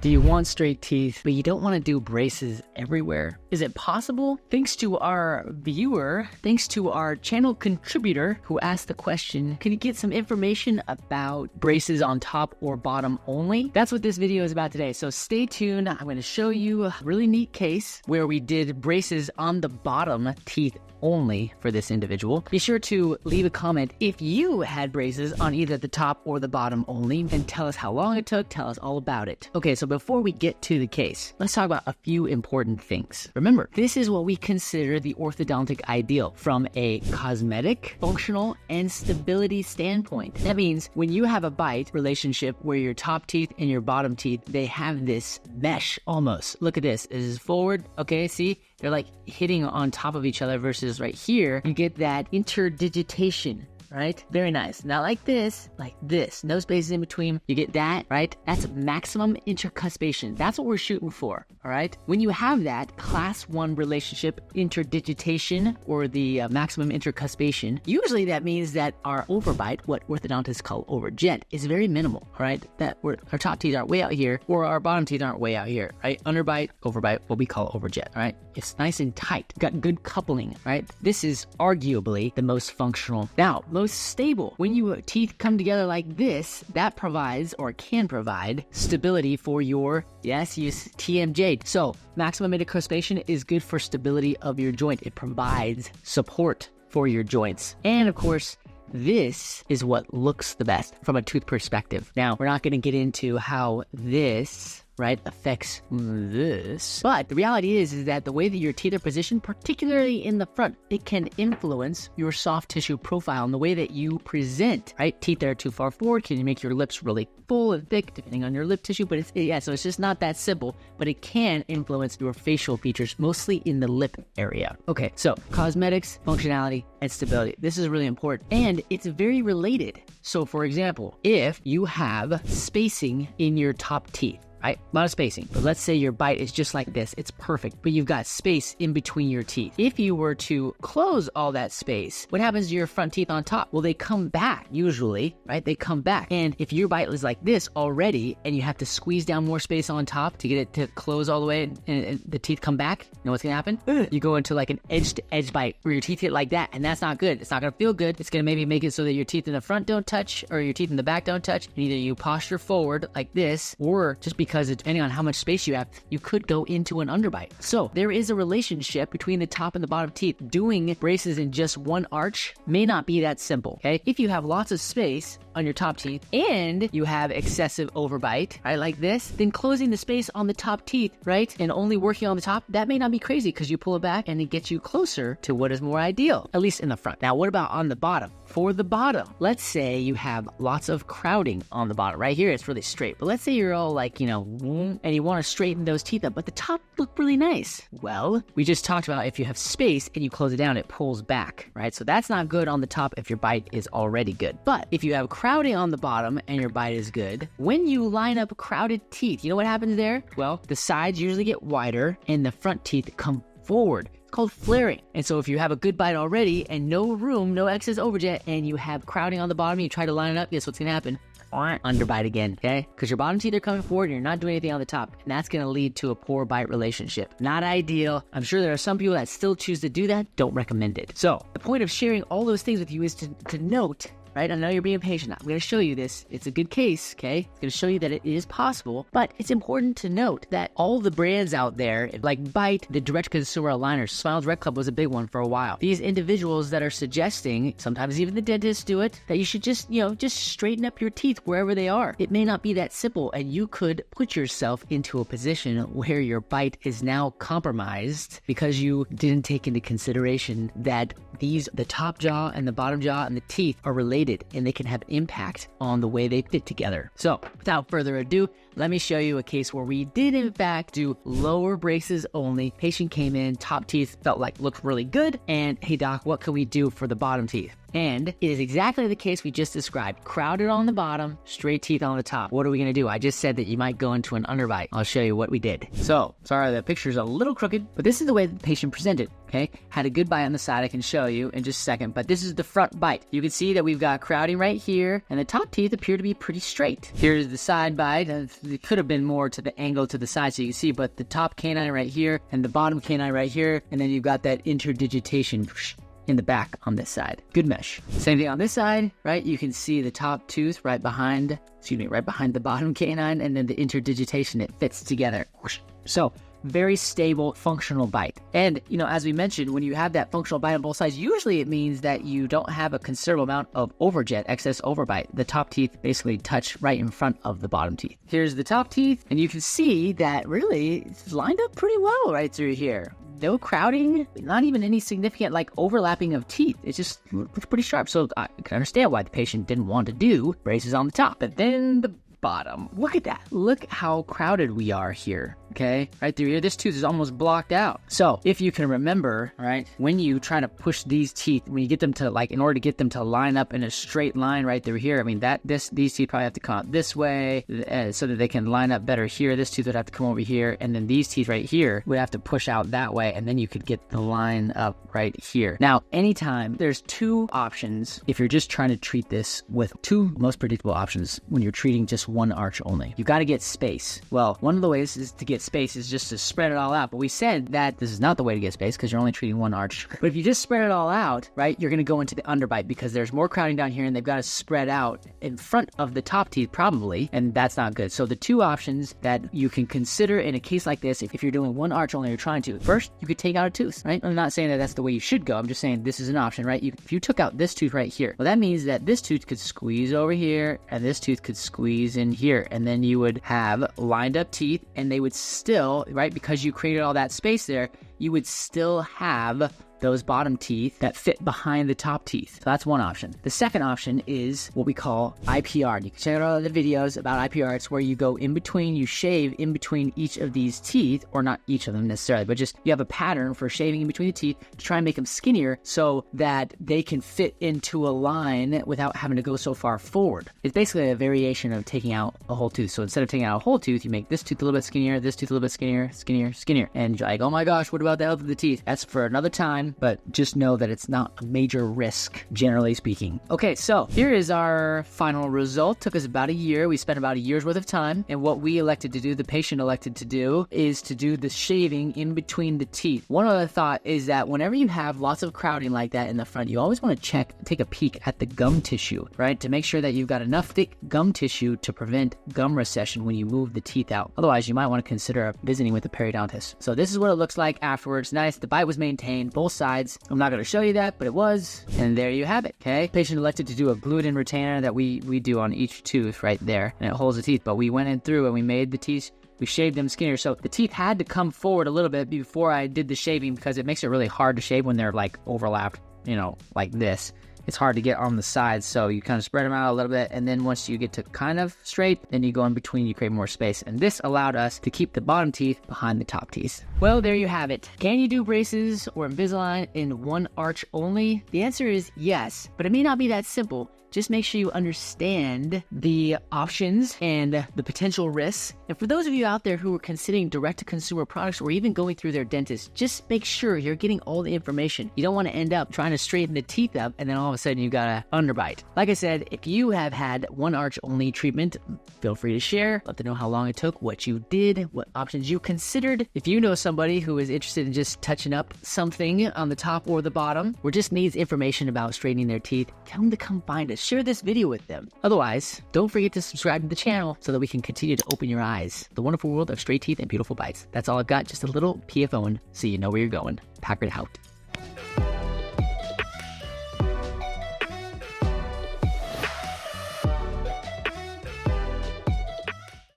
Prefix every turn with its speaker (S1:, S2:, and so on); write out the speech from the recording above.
S1: Do you want straight teeth, but you don't want to do braces everywhere? Is it possible? Thanks to our viewer, thanks to our channel contributor who asked the question, can you get some information about braces on top or bottom only? That's what this video is about today. So stay tuned. I'm going to show you a really neat case where we did braces on the bottom teeth only for this individual. Be sure to leave a comment if you had braces on either the top or the bottom only, and tell us how long it took, tell us all about it. Okay, so before we get to the case, let's talk about a few important things. Remember, this is what we consider the orthodontic ideal from a cosmetic, functional, and stability standpoint. That means when you have a bite relationship where your top teeth and your bottom teeth, they have this mesh almost. Look at this. This is forward. Okay, see? They're like hitting on top of each other versus right here, you get that interdigitation, right? Very nice. Not like this, no spaces in between. You get that, right? That's maximum intercuspation. That's what we're shooting for, all right? When you have that class 1 relationship interdigitation or the maximum intercuspation, usually that means that our overbite, what orthodontists call overjet, is very minimal, all right? That our top teeth aren't way out here or our bottom teeth aren't way out here, right? Underbite, overbite, what we call overjet, all right? It's nice and tight, got good coupling, right? This is arguably the most functional. Now, most stable. When your teeth come together like this, that provides or can provide stability for your, yes, use TMJ. So maximum intercuspation is good for stability of your joint. It provides support for your joints. And of course, this is what looks the best from a tooth perspective. Now, we're not going to get into how this affects this. But the reality is that the way that your teeth are positioned, particularly in the front, it can influence your soft tissue profile and the way that you present, right? Teeth that are too far forward can make your lips really full and thick, depending on your lip tissue. But so it's just not that simple, but it can influence your facial features, mostly in the lip area. Okay, so cosmetics, functionality, and stability. This is really important, and it's very related. So for example, if you have spacing in your top teeth, right? A lot of spacing. But let's say your bite is just like this. It's perfect, but you've got space in between your teeth. If you were to close all that space, what happens to your front teeth on top? Well, they come back usually, right? They come back. And if your bite is like this already and you have to squeeze down more space on top to get it to close all the way and the teeth come back, you know what's gonna happen? You go into like an edge-to-edge bite where your teeth hit like that, and that's not good. It's not gonna feel good. It's gonna maybe make it so that your teeth in the front don't touch or your teeth in the back don't touch. And either you posture forward like this, or just because depending on how much space you have, you could go into an underbite. So there is a relationship between the top and the bottom teeth. Doing braces in just one arch may not be that simple, okay? If you have lots of space on your top teeth and you have excessive overbite, right, like this, then closing the space on the top teeth, right, and only working on the top, that may not be crazy because you pull it back and it gets you closer to what is more ideal, at least in the front. Now, what about on the bottom? For the bottom, let's say you have lots of crowding on the bottom. Right here, it's really straight. But let's say you're all like, and you want to straighten those teeth up, but the top look really nice. Well, we just talked about if you have space and you close it down, it pulls back, right? So that's not good on the top if your bite is already good. But if you have crowding on the bottom and your bite is good, when you line up crowded teeth, you know what happens there? Well, the sides usually get wider and the front teeth come forward. It's called flaring. And so if you have a good bite already and no room, no excess overjet, and you have crowding on the bottom, you try to line it up, guess what's gonna happen? Underbite again, okay? Because your bottom teeth are coming forward and you're not doing anything on the top, and that's going to lead to a poor bite relationship. Not ideal. I'm sure there are some people that still choose to do that. Don't recommend it. So the point of sharing all those things with you is to note, right? I know you're being patient. I'm going to show you this. It's a good case, okay? It's going to show you that it is possible, but it's important to note that all the brands out there, like Bite, the direct-to-consumer aligners, Smile Direct Club was a big one for a while. These individuals that are suggesting, sometimes even the dentists do it, that you should just straighten up your teeth wherever they are. It may not be that simple, and you could put yourself into a position where your bite is now compromised because you didn't take into consideration that the top jaw and the bottom jaw and the teeth are related, and they can have impact on the way they fit together. So without further ado, let me show you a case where we did in fact do lower braces only. Patient came in, top teeth looked really good, and hey doc, what can we do for the bottom teeth? And it is exactly the case we just described. Crowded on the bottom, straight teeth on the top. What are we gonna do? I just said that you might go into an underbite. I'll show you what we did. So, sorry, the picture's a little crooked, but this is the way the patient presented. okay? Had a good bite on the side I can show you in just a second, but this is the front bite. You can see that we've got crowding right here, and the top teeth appear to be pretty straight. Here's the side bite. It could have been more to the angle to the side so you can see, but the top canine right here and the bottom canine right here, and then you've got that interdigitation in the back on this side. Good mesh. Same thing on this side, right? You can see the top tooth right behind the bottom canine, and then the interdigitation, it fits together. So very stable, functional bite. And, you know, as we mentioned, when you have that functional bite on both sides, usually it means that you don't have a considerable amount of overjet, excess overbite. The top teeth basically touch right in front of the bottom teeth. Here's the top teeth, and you can see that really it's lined up pretty well right through here. No crowding, not even any significant like overlapping of teeth. It just looks pretty sharp. So I can understand why the patient didn't want to do braces on the top. But then the bottom, look at that. Look how crowded we are here. Okay, right through here, this tooth is almost blocked out. So if you can remember, right, when you try to push these teeth, when you get them to in order to get them to line up in a straight line right through here, I mean these teeth probably have to come out this way so that they can line up better here. This tooth would have to come over here, and then these teeth right here would have to push out that way, and then you could get the line up right here. Now, anytime there's two options, if you're just trying to treat this with two most predictable options when you're treating just one arch only, you got to get space. Well, one of the ways is to get space is just to spread it all out, but we said that this is not the way to get space because you're only treating one arch. But if you just spread it all out, right, you're going to go into the underbite because there's more crowding down here, and they've got to spread out in front of the top teeth probably, and that's not good. So the two options that you can consider in a case like this, if you're doing one arch only, you're trying to, first, you could take out a tooth, right? I'm not saying that that's the way you should go. I'm just saying this is an option, right? If you took out this tooth right here, well, that means that this tooth could squeeze over here, and this tooth could squeeze in here, and then you would have lined up teeth, and they would still, right, because you created all that space there, you would still have those bottom teeth that fit behind the top teeth. So that's one option. The second option is what we call IPR. You can check out all the videos about IPR. It's where you go in between, you shave in between each of these teeth, or not each of them necessarily, but just you have a pattern for shaving in between the teeth to try and make them skinnier so that they can fit into a line without having to go so far forward. It's basically a variation of taking out a whole tooth. So instead of taking out a whole tooth, you make this tooth a little bit skinnier, this tooth a little bit skinnier, skinnier. And you're like, oh my gosh, what about the health of the teeth? That's for another time. But just know that it's not a major risk, generally speaking. Okay, so here is our final result. Took us about a year. We spent about a year's worth of time. And what we elected to do, the patient elected to do, is to do the shaving in between the teeth. One other thought is that whenever you have lots of crowding like that in the front, you always want to take a peek at the gum tissue, right? To make sure that you've got enough thick gum tissue to prevent gum recession when you move the teeth out. Otherwise, you might want to consider visiting with a periodontist. So this is what it looks like afterwards. Nice. The bite was maintained, both sides. I'm not going to show you that, but it was, and there you have it. Okay, patient elected to do a glued-in retainer that we do on each tooth right there, and it holds the teeth. But we went in through and we made the teeth, we shaved them skinnier. So the teeth had to come forward a little bit before I did the shaving because it makes it really hard to shave when they're like overlapped, you know, like this. It's hard to get on the sides, so you kind of spread them out a little bit, and then once you get to kind of straight, then you go in between, you create more space. And this allowed us to keep the bottom teeth behind the top teeth. Well, there you have it. Can you do braces or Invisalign in one arch only? The answer is yes, but it may not be that simple. Just make sure you understand the options and the potential risks. And for those of you out there who are considering direct-to-consumer products or even going through their dentist, just make sure you're getting all the information. You don't want to end up trying to straighten the teeth up and then all of a sudden you've got an underbite. Like I said, if you have had one arch only treatment, feel free to share. Let them know how long it took, what you did, what options you considered. If you know somebody who is interested in just touching up something on the top or the bottom, or just needs information about straightening their teeth, tell them to come find us. Share this video with them. Otherwise, don't forget to subscribe to the channel so that we can continue to open your eyes. The wonderful world of straight teeth and beautiful bites. That's all I've got. Just a little PFO so you know where you're going. Packard out.